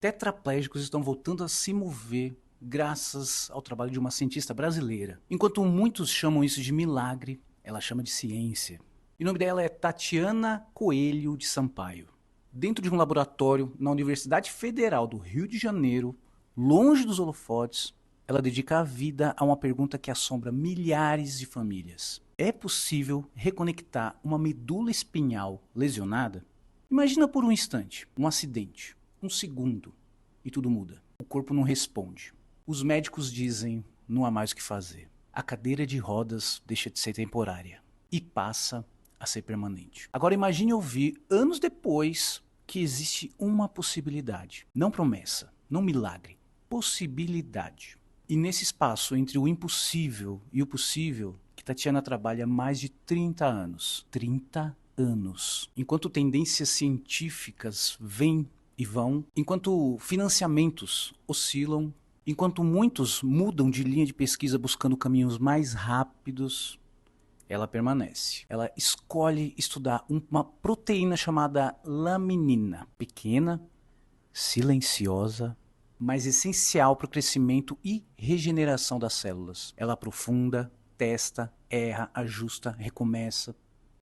Tetraplégicos estão voltando a se mover graças ao trabalho de uma cientista brasileira. Enquanto muitos chamam isso de milagre, ela chama de ciência. E o nome dela é Tatiana Coelho de Sampaio. Dentro de um laboratório na Universidade Federal do Rio de Janeiro, longe dos holofotes, ela dedica a vida a uma pergunta que assombra milhares de famílias. É possível reconectar uma medula espinhal lesionada? Imagina por um instante um acidente, um segundo, e tudo muda. O corpo não responde. Os médicos dizem não há mais o que fazer. A cadeira de rodas deixa de ser temporária e passa a ser permanente. Agora imagine ouvir, anos depois, que existe uma possibilidade. Não promessa, não milagre. Possibilidade. E nesse espaço entre o impossível e o possível, que Tatiana trabalha há mais de 30 anos. 30 anos. Enquanto tendências científicas vêm e vão, enquanto financiamentos oscilam, enquanto muitos mudam de linha de pesquisa buscando caminhos mais rápidos, ela permanece. Ela escolhe estudar uma proteína chamada laminina, pequena, silenciosa, mas essencial para o crescimento e regeneração das células. Ela aprofunda, testa, erra, ajusta, recomeça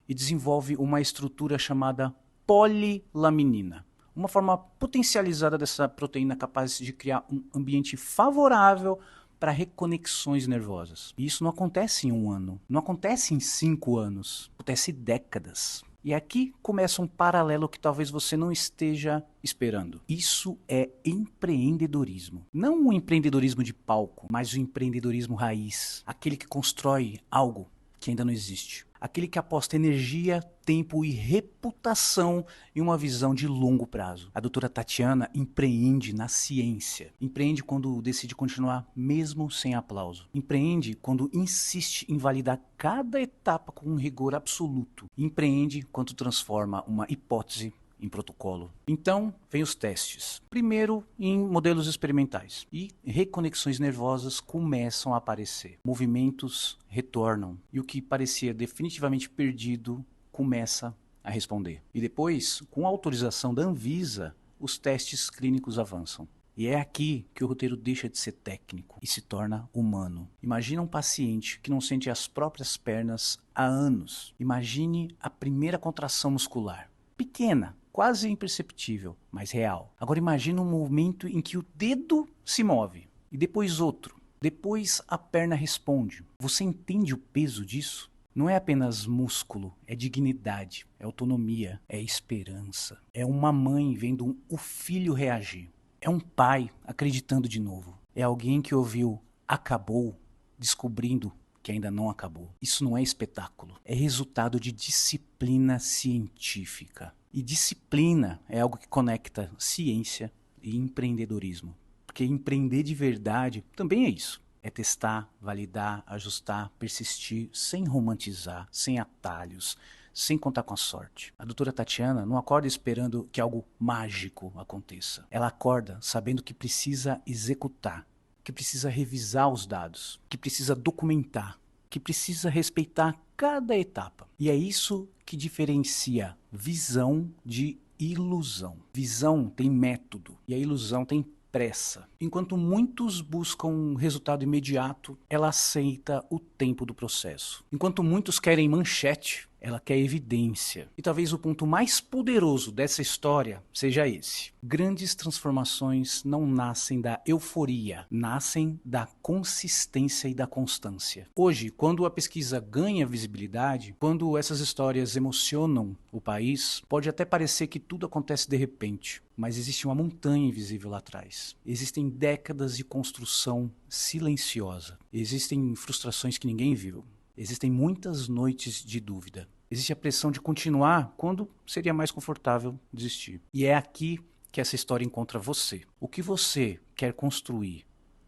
e desenvolve uma estrutura chamada polilaminina, uma forma potencializada dessa proteína capaz de criar um ambiente favorável para reconexões nervosas. E isso não acontece em um ano, não acontece em 5 anos, acontece décadas. E aqui começa um paralelo que talvez você não esteja esperando. Isso é empreendedorismo. Não o empreendedorismo de palco, mas o empreendedorismo raiz. Aquele que constrói algo que ainda não existe. Aquele que aposta energia, tempo e reputação em uma visão de longo prazo. A doutora Tatiana empreende na ciência. Empreende quando decide continuar mesmo sem aplauso. Empreende quando insiste em validar cada etapa com um rigor absoluto. Empreende quando transforma uma hipótese em protocolo. Então, vem os testes. Primeiro em modelos experimentais. E reconexões nervosas começam a aparecer. Movimentos retornam. E o que parecia definitivamente perdido começa a responder. E depois, com a autorização da Anvisa, os testes clínicos avançam. E é aqui que o roteiro deixa de ser técnico e se torna humano. Imagina um paciente que não sente as próprias pernas há anos. Imagine a primeira contração muscular. Pequena, quase imperceptível, mas real. Agora imagine um momento em que o dedo se move, e depois outro. Depois a perna responde. Você entende o peso disso? Não é apenas músculo, é dignidade, é autonomia, é esperança. É uma mãe vendo o filho reagir. É um pai acreditando de novo. É alguém que ouviu acabou, descobrindo que ainda não acabou. Isso não é espetáculo, é resultado de disciplina científica. E disciplina é algo que conecta ciência e empreendedorismo. Porque empreender de verdade também é isso. É testar, validar, ajustar, persistir, sem romantizar, sem atalhos, sem contar com a sorte. A doutora Tatiana não acorda esperando que algo mágico aconteça. Ela acorda sabendo que precisa executar, que precisa revisar os dados, que precisa documentar, que precisa respeitar cada etapa. E é isso que diferencia visão de ilusão. Visão tem método e a ilusão tem pressa. Enquanto muitos buscam um resultado imediato, ela aceita o tempo do processo. Enquanto muitos querem manchete, ela quer evidência. E talvez o ponto mais poderoso dessa história seja esse. Grandes transformações não nascem da euforia, nascem da consistência e da constância. Hoje, quando a pesquisa ganha visibilidade, quando essas histórias emocionam o país, pode até parecer que tudo acontece de repente, mas existe uma montanha invisível lá atrás. Existem décadas de construção silenciosa. Existem frustrações que ninguém viu. Existem muitas noites de dúvida. Existe a pressão de continuar quando seria mais confortável desistir. E é aqui que essa história encontra você. O que você quer construir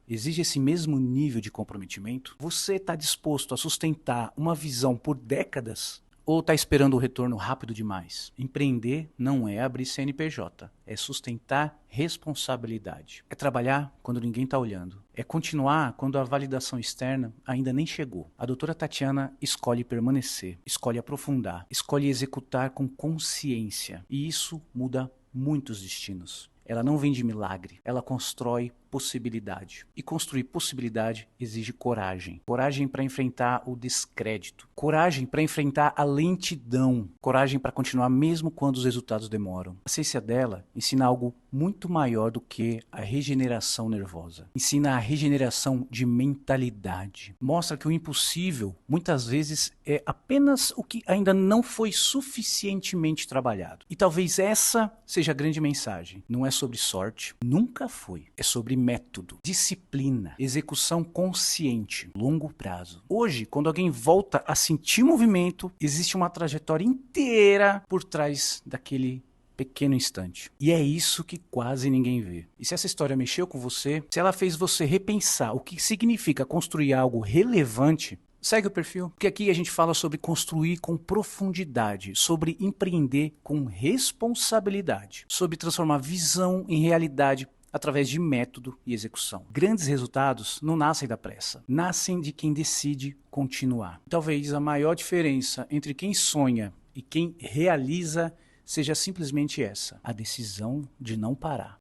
exige esse mesmo nível de comprometimento? Você está disposto a sustentar uma visão por décadas? Ou está esperando o retorno rápido demais? Empreender não é abrir CNPJ, é sustentar responsabilidade. É trabalhar quando ninguém está olhando. É continuar quando a validação externa ainda nem chegou. A doutora Tatiana escolhe permanecer, escolhe aprofundar, escolhe executar com consciência. E isso muda muitos destinos. ela não vem de milagre, ela constrói possibilidade. E construir possibilidade exige coragem. Coragem para enfrentar o descrédito. Coragem para enfrentar a lentidão. Coragem para continuar mesmo quando os resultados demoram. A ciência dela ensina algo muito maior do que a regeneração nervosa. Ensina a regeneração de mentalidade. Mostra que o impossível, muitas vezes, é apenas o que ainda não foi suficientemente trabalhado. E talvez essa seja a grande mensagem. Não é sobre sorte, nunca foi. É sobre método, disciplina, execução consciente, longo prazo. Hoje, quando alguém volta a sentir movimento, existe uma trajetória inteira por trás daquele pequeno instante. E é isso que quase ninguém vê. E se essa história mexeu com você, se ela fez você repensar o que significa construir algo relevante, segue o perfil, porque aqui a gente fala sobre construir com profundidade, sobre empreender com responsabilidade, sobre transformar visão em realidade através de método e execução. Grandes resultados não nascem da pressa, nascem de quem decide continuar. Talvez a maior diferença entre quem sonha e quem realiza seja simplesmente essa: a decisão de não parar.